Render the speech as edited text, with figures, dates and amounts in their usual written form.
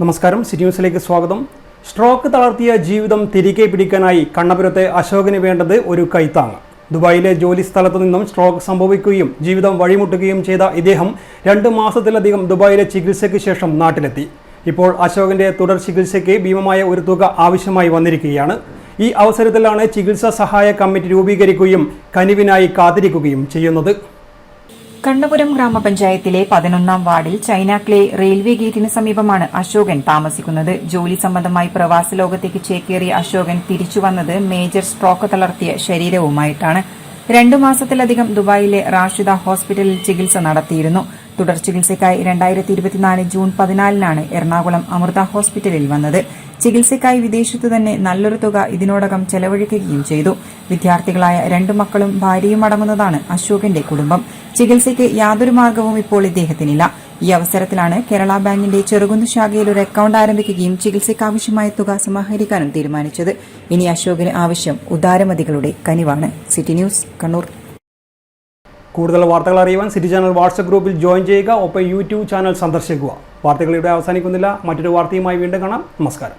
നമസ്കാരം, സിറ്റി ന്യൂസിലേക്ക് സ്വാഗതം. സ്ട്രോക്ക് തളർത്തിയ ജീവിതം തിരികെ പിടിക്കാനായി കണ്ണപുരത്തെ അശോകന് വേണ്ടത് ഒരു കൈത്താങ്. ദുബായിലെ ജോലി സ്ഥലത്തു നിന്നും സ്ട്രോക്ക് സംഭവിക്കുകയും ജീവിതം വഴിമുട്ടുകയും ചെയ്ത ഇദ്ദേഹം 2 മാസത്തിലധികം ദുബായിലെ ചികിത്സയ്ക്ക് ശേഷം നാട്ടിലെത്തി. ഇപ്പോൾ അശോകന്റെ തുടർ ചികിത്സയ്ക്ക് ഭീമമായ ഒരു തുക ആവശ്യമായി വന്നിരിക്കുകയാണ്. ഈ അവസരത്തിലാണ് ചികിത്സാ സഹായ കമ്മിറ്റി രൂപീകരിക്കുകയും കനിവിനായി കാത്തിരിക്കുകയും ചെയ്യുന്നത്. കണ്ണപുരം ഗ്രാമപഞ്ചായത്തിലെ 11-ാം വാർഡിൽ ചൈനാക്ലേ റെയിൽവേ ഗേറ്റിന് സമീപമാണ് അശോകൻ താമസിക്കുന്നത്. ജോലി സംബന്ധമായി പ്രവാസ ലോകത്തേക്ക് ചേക്കേറിയ അശോകൻ തിരിച്ചുവന്നത് മേജർ സ്ട്രോക്ക് തളർത്തിയ ശരീരവുമായിട്ടാണ്. 2 മാസത്തിലധികം ദുബായിലെ റാഷിദ ഹോസ്പിറ്റലിൽ ചികിത്സ നടത്തിയിരുന്നു. തുടർ ചികിത്സയ്ക്കായി 2024 ജൂൺ 14-നാണ് എറണാകുളം അമൃത ഹോസ്പിറ്റലിൽ വന്നത്. ചികിത്സയ്ക്കായി വിദേശത്തു തന്നെ നല്ലൊരു തുക ഇതിനോടകം ചെലവഴിക്കുകയും ചെയ്തു. വിദ്യാർത്ഥികളായ 2 മക്കളും ഭാര്യയും അടങ്ങുന്നതാണ് അശോകന്റെ കുടുംബം. ചികിത്സയ്ക്ക് യാതൊരു മാർഗവും ഇപ്പോൾ ഇദ്ദേഹത്തിനില്ല. ഈ അവസരത്തിലാണ് കേരള ബാങ്കിന്റെ ചെറുകുന്ന് ശാഖയിൽ ഒരു അക്കൌണ്ട് ആരംഭിക്കുകയും ചികിത്സയ്ക്കാവശ്യമായ തുക സമാഹരിക്കാനും തീരുമാനിച്ചത്. ഇനി അശോകന് ആവശ്യം ഉദാരമതികളുടെ കനിവാണ്. City news, Kannur. കൂടുതൽ വാർത്തകൾ അറിയുവാൻ സിറ്റി ചാനൽ വാട്സ്ആപ്പ് ഗ്രൂപ്പിൽ ജോയിൻ ചെയ്യുക. ഒപ്പം യൂട്യൂബ് ചാനൽ സന്ദർശിക്കുക. വാർത്തകൾ ഇവിടെ അവസാനിക്കുന്നില്ല. മറ്റൊരു വാർത്തയുമായി വീണ്ടും കാണാം. നമസ്കാരം.